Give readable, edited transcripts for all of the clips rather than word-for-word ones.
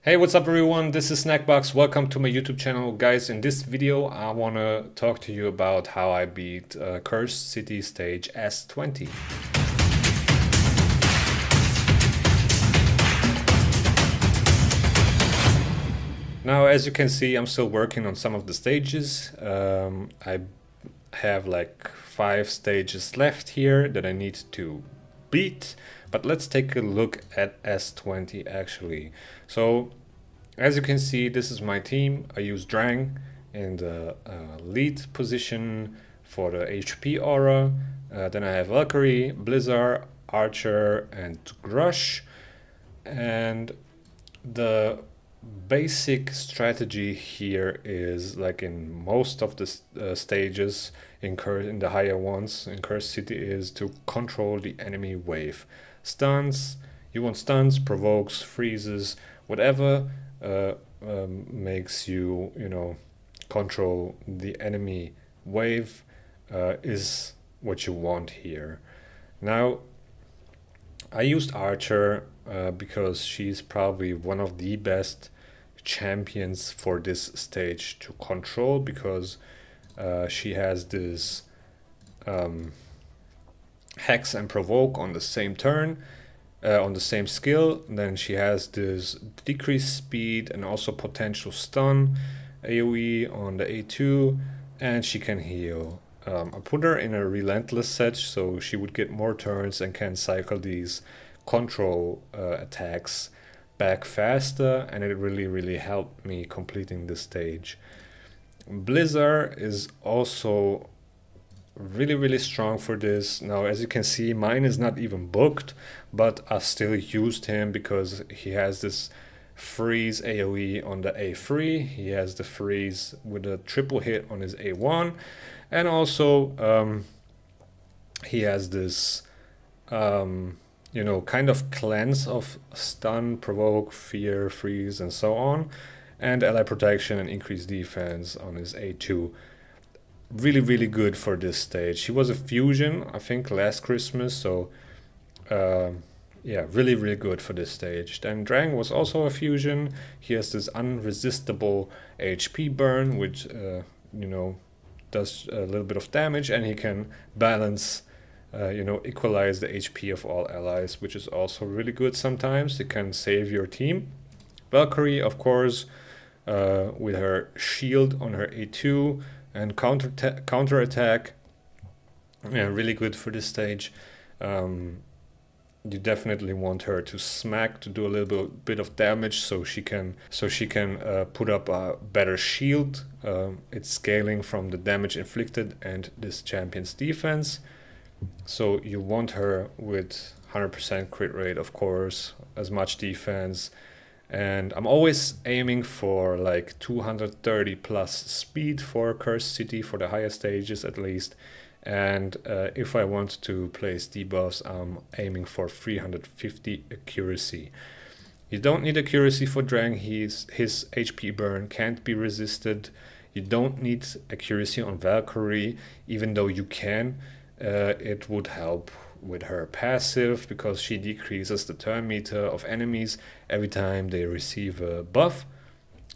Hey, what's up everyone? This is Snackbox. Welcome to my YouTube channel. Guys, in this video I want to talk to you about how I beat Cursed City stage S20. Now, as you can see, I'm still working on some of the stages. I have like 5 stages left here that I need to beat, but let's take a look at S20 actually. So as you can see, this is my team. I use Drang in the lead position for the HP aura. Then I have Valkyrie, Blizzard, Archer, and Grush. And the basic strategy here is like in most of the stages in the higher ones in Cursed City is to control the enemy wave. Stuns, you want stuns, provokes, freezes, whatever makes you control the enemy wave is what you want here. Now, I used Archer because she's probably one of the best champions for this stage to control because she has this hex and provoke on the same turn, on the same skill. Then she has this decreased speed and also potential stun AoE on the A2, and she can heal. I put her in a relentless set so she would get more turns and can cycle these control attacks back faster, and it really helped me completing this stage. Blizzard is also really strong for this. Now, as you can see, mine is not even booked, but I still used him because he has this freeze AoE on the A3. He has the freeze with a triple hit on his A1, and also he has this kind of cleanse of stun, provoke, fear, freeze, and so on, and ally protection and increased defense on his A2. Really good for this stage. He was a fusion, I think, last Christmas, so yeah, really good for this stage. Then Drang was also a fusion. He has this unresistible HP burn, which does a little bit of damage, and he can balance, equalize the HP of all allies, which is also really good sometimes. It can save your team. Valkyrie, of course, with her shield on her A2 and counter attack, yeah, really good for this stage. You definitely want her to smack to do a little bit of damage so she can put up a better shield. It's scaling from the damage inflicted and this champion's defense. So you want her with 100% crit rate, of course, as much defense. And I'm always aiming for like 230 plus speed for Cursed City for the higher stages at least. And if I want to place debuffs, I'm aiming for 350 accuracy. You don't need accuracy for Drang. His HP burn can't be resisted. You don't need accuracy on Valkyrie, even though you can. It would help with her passive because she decreases the turn meter of enemies every time they receive a buff.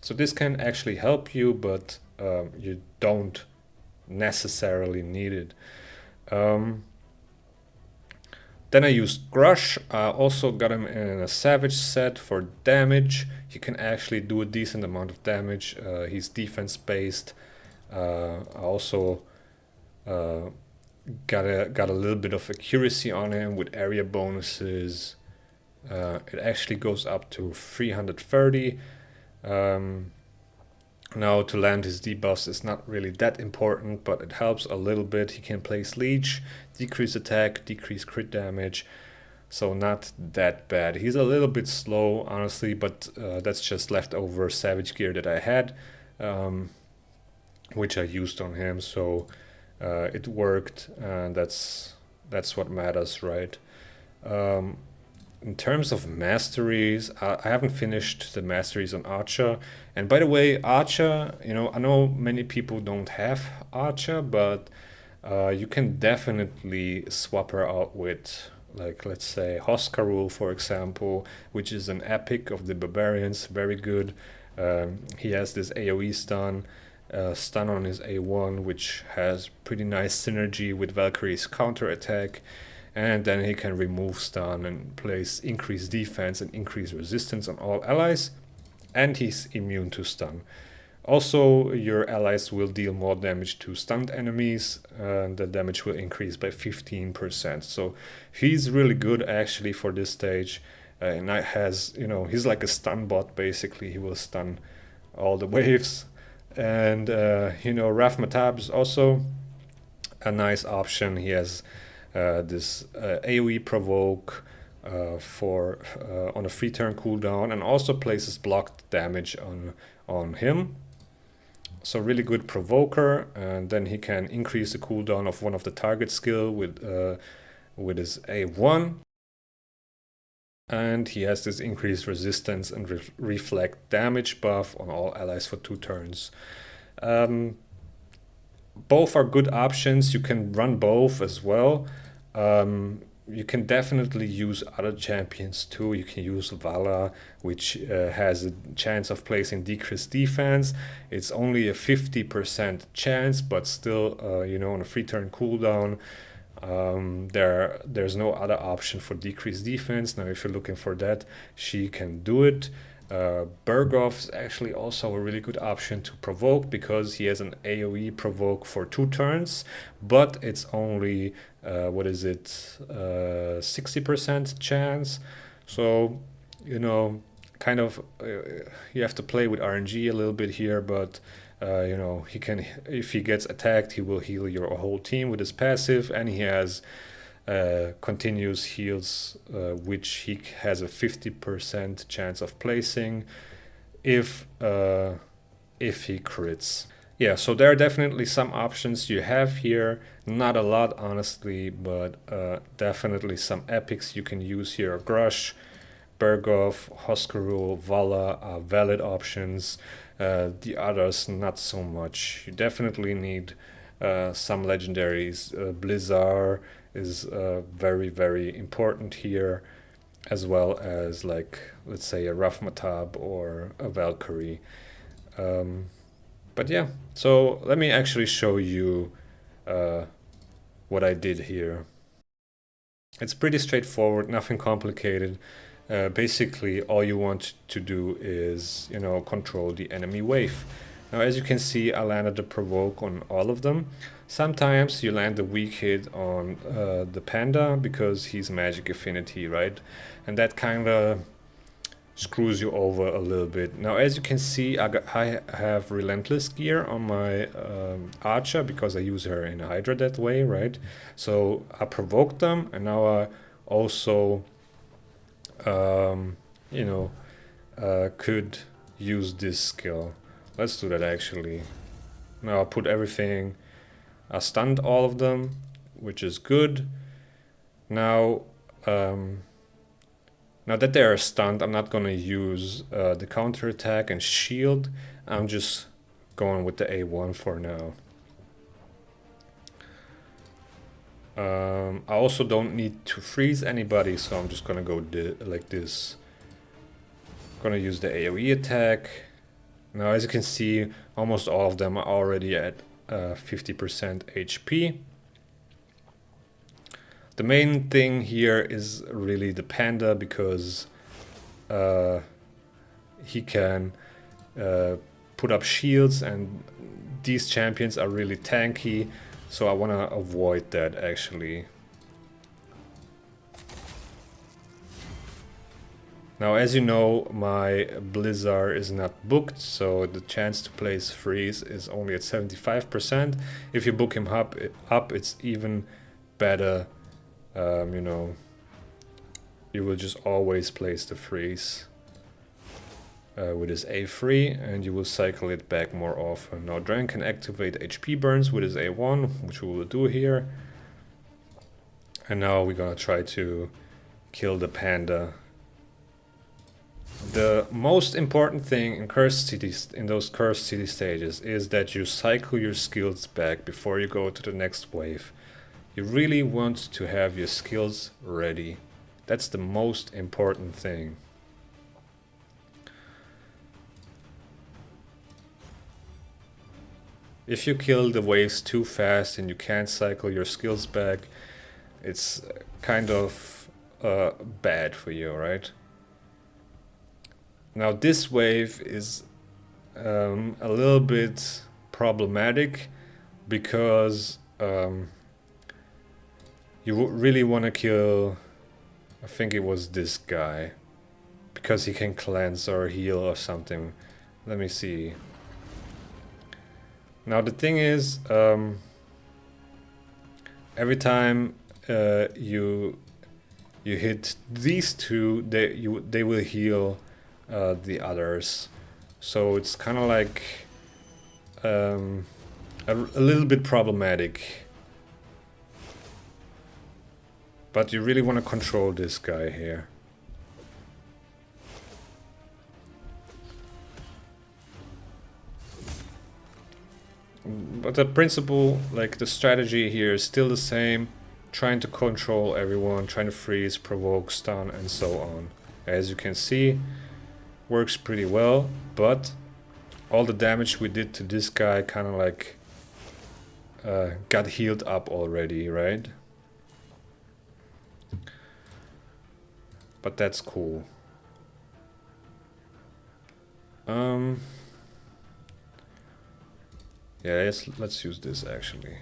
So this can actually help you, but you don't necessarily need it. Then I used Grush. I also got him in a Savage set for damage. He can actually do a decent amount of damage. He's defense based. I also got a little bit of accuracy on him with area bonuses. It actually goes up to 330. Now, to land his debuffs is not really that important, but it helps a little bit. He can place Leech, decrease attack, decrease crit damage, so not that bad. He's a little bit slow, honestly, but that's just leftover Savage gear that I had, which I used on him, so it worked, and that's what matters, right? In terms of masteries, I haven't finished the masteries on Archer. And by the way, Archer, I know many people don't have Archer, but you can definitely swap her out with like let's say Hoskarul, for example, which is an epic of the barbarians, very good. He has this AoE stun on his A1, which has pretty nice synergy with Valkyrie's counter attack, and then he can remove stun and place increased defense and increased resistance on all allies, and he's immune to stun. Also, your allies will deal more damage to stunned enemies, and the damage will increase by 15%. So he's really good actually for this stage. And that has, he's like a stun bot basically. He will stun all the waves. And, Raf Matab is also a nice option. He has this AoE provoke for on a free turn cooldown, and also places blocked damage on him. So really good provoker, and then he can increase the cooldown of one of the target skill with his A1. And he has this increased resistance and reflect damage buff on all allies for 2 turns. Both are good options. You can run both as well. You can definitely use other champions too. You can use Vala, which has a chance of placing decreased defense. It's only a 50% chance, but still, on a free turn cooldown, there's no other option for decreased defense. Now, if you're looking for that, she can do it. Bergov is actually also a really good option to provoke, because he has an AoE provoke for 2 turns, but it's only 60% chance. So you have to play with RNG a little bit here, but he can, if he gets attacked, he will heal your whole team with his passive, and he has continuous heals, which he has a 50% chance of placing if he crits. Yeah, so there are definitely some options you have here. Not a lot, honestly, but definitely some epics you can use here. Grush, Bergov, Hoskarul, Vala are valid options. The others, not so much. You definitely need some legendaries. Blizzard is very, very important here, as well as, like, let's say a Raf Matab or a Valkyrie. But yeah, so let me actually show you what I did here. It's pretty straightforward, nothing complicated. Basically, all you want to do is, control the enemy wave. Now, as you can see, I landed the provoke on all of them. Sometimes you land a weak hit on the panda because he's magic affinity, right? And that kind of screws you over a little bit. Now, as you can see, I have relentless gear on my archer because I use her in Hydra that way, right? So I provoked them, and now I also could use this skill. Let's do that actually. Now I put everything, I stunned all of them, which is good. Now that they are stunned, I'm not gonna use the counter attack and shield. I'm just going with the A1 for now. I also don't need to freeze anybody, so I'm just gonna go like this. Gonna use the AoE attack. Now, as you can see, almost all of them are already at 50% HP. The main thing here is really the panda, because he can put up shields, and these champions are really tanky, so I want to avoid that actually. Now, as you know, my Blizzard is not booked, so the chance to place freeze is only at 75%. If you book him up it's even better. You will just always place the freeze with his A3, and you will cycle it back more often. Now, Dran can activate HP burns with his A1, which we will do here. And now we're gonna try to kill the panda. The most important thing in cursed cities, in those cursed city stages, is that you cycle your skills back before you go to the next wave. You really want to have your skills ready. That's the most important thing. If you kill the waves too fast and you can't cycle your skills back, it's kind of bad for you, right? Now this wave is a little bit problematic because you really want to kill, I think it was this guy, because he can cleanse or heal or something. Let me see. Now the thing is, every time you hit these two, they will heal the others. So it's kind of like a little bit problematic. But you really want to control this guy here. But the principle, like the strategy here is still the same. Trying to control everyone, trying to freeze, provoke, stun, and so on. As you can see, works pretty well, but all the damage we did to this guy kind of like got healed up already, right? But that's cool. Yeah, let's use this actually.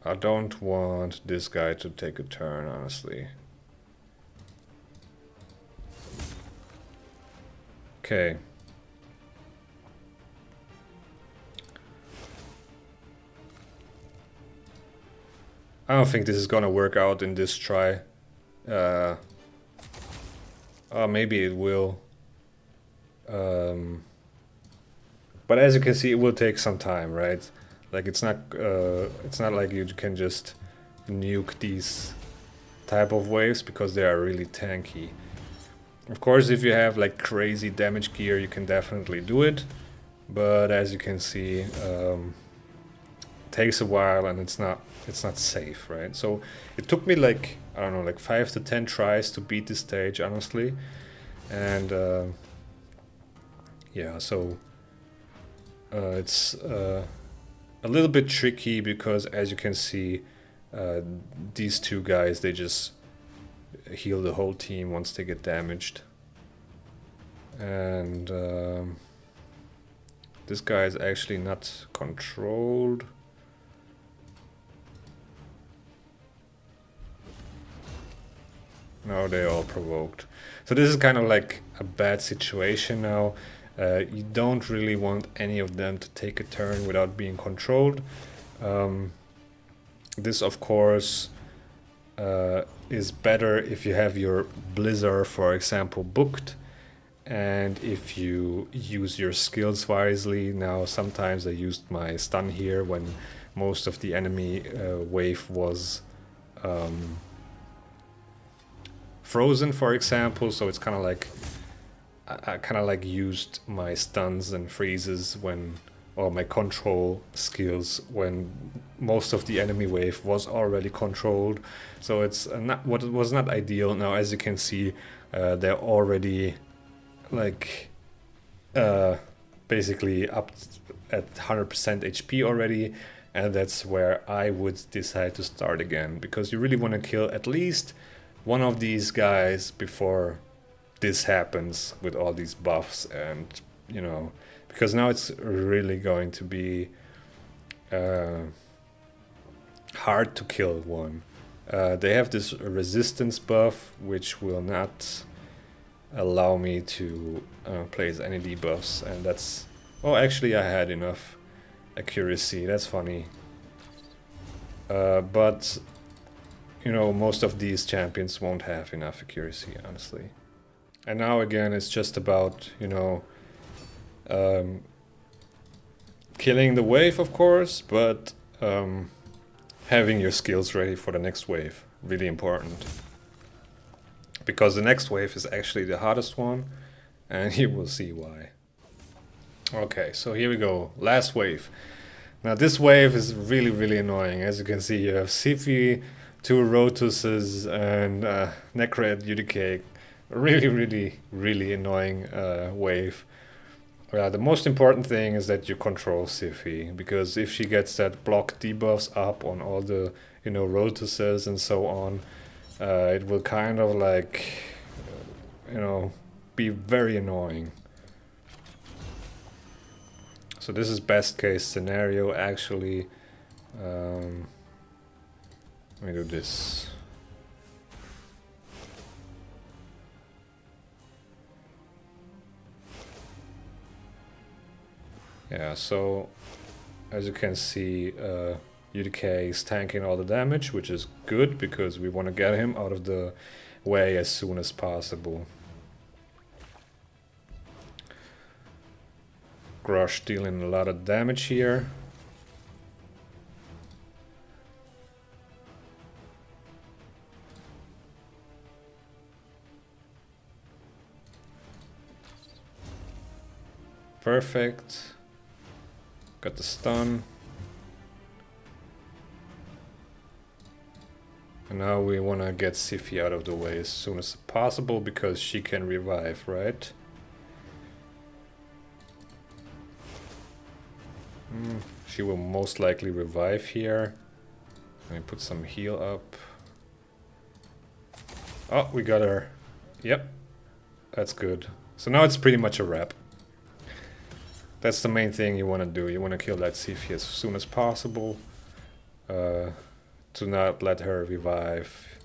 I don't want this guy to take a turn, honestly. Okay. I don't think this is gonna work out in this try. Oh, maybe it will. But as you can see, it will take some time, right? Like it's not like you can just nuke these type of waves because they are really tanky. Of course, if you have like crazy damage gear, you can definitely do it. But as you can see, it takes a while and it's not safe, right? So it took me like, I don't know, like 5 to 10 tries to beat this stage, honestly. And yeah, so it's a little bit tricky because as you can see, these two guys, they just heal the whole team once they get damaged. And this guy is actually not controlled. No, they all provoked. So this is kind of like a bad situation now. You don't really want any of them to take a turn without being controlled. This, of course, is better if you have your Blizzard, for example, booked. And if you use your skills wisely. Now, sometimes I used my stun here when most of the enemy wave was frozen, for example, so it's kind of like I kind of like used my stuns and freezes when, or my control skills when most of the enemy wave was already controlled. So it's not what was not ideal. Now, as you can see, they're already like basically up at 100% HP already, and that's where I would decide to start again, because you really want to kill at least one of these guys before this happens with all these buffs. And you know, because now it's really going to be hard to kill one. They have this resistance buff which will not allow me to place any debuffs, and that's, oh, actually I had enough accuracy, that's funny. But you know, most of these champions won't have enough accuracy, honestly. And now again, it's just about, you know, killing the wave, of course, but having your skills ready for the next wave, really important. Because the next wave is actually the hardest one, and you will see why. Okay, so here we go. Last wave. Now this wave is really, really annoying. As you can see, you have Siphi, two Rotuses, and Necred UDK. Really, really, really annoying wave. The most important thing is that you control Siphi, because if she gets that block debuffs up on all the, Rotuses and so on, it will kind of like, be very annoying. So this is best case scenario actually. Let me do this. Yeah, so as you can see, UDK is tanking all the damage, which is good because we want to get him out of the way as soon as possible. Grush dealing a lot of damage here. Perfect. Got the stun. And now we want to get Siphi out of the way as soon as possible because she can revive, right? She will most likely revive here. Let me put some heal up. Oh, we got her. Yep, that's good. So now it's pretty much a wrap. That's the main thing you want to do. You want to kill that Siphi as soon as possible. To not let her revive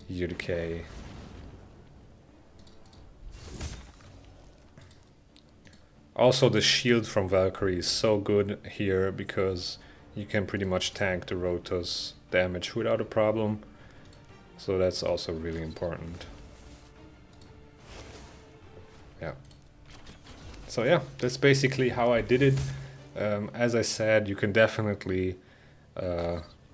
UDK. Also, the shield from Valkyrie is so good here because you can pretty much tank the Rotos damage without a problem. So that's also really important. Yeah. So yeah, that's basically how I did it. As I said, you can definitely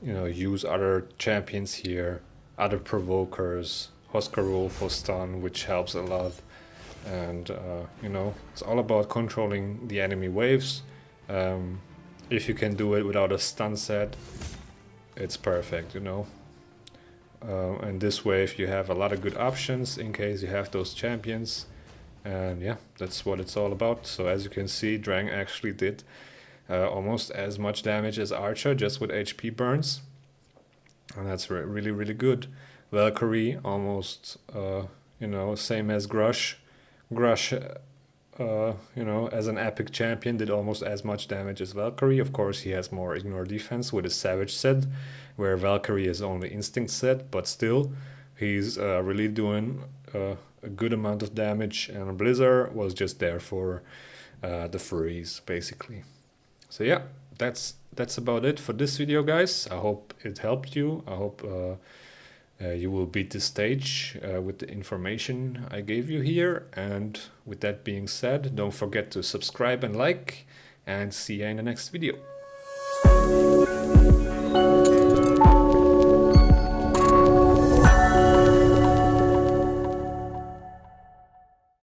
use other champions here, other provokers, Hoskarul for stun, which helps a lot. And it's all about controlling the enemy waves. If you can do it without a stun set, it's perfect, and this wave you have a lot of good options in case you have those champions. And yeah, that's what it's all about. So as you can see, Drang actually did almost as much damage as Archer, just with HP burns, and that's really, really good. Valkyrie almost same as Grush. Grush, as an epic champion, did almost as much damage as Valkyrie. Of course, he has more ignore defense with his Savage set, where Valkyrie is only instinct set, but still, he's really doing a good amount of damage, and Blizzard was just there for the freeze, basically. So yeah, that's about it for this video, guys. I hope it helped you. I hope you will beat the stage with the information I gave you here. And with that being said, don't forget to subscribe and like, and see you in the next video.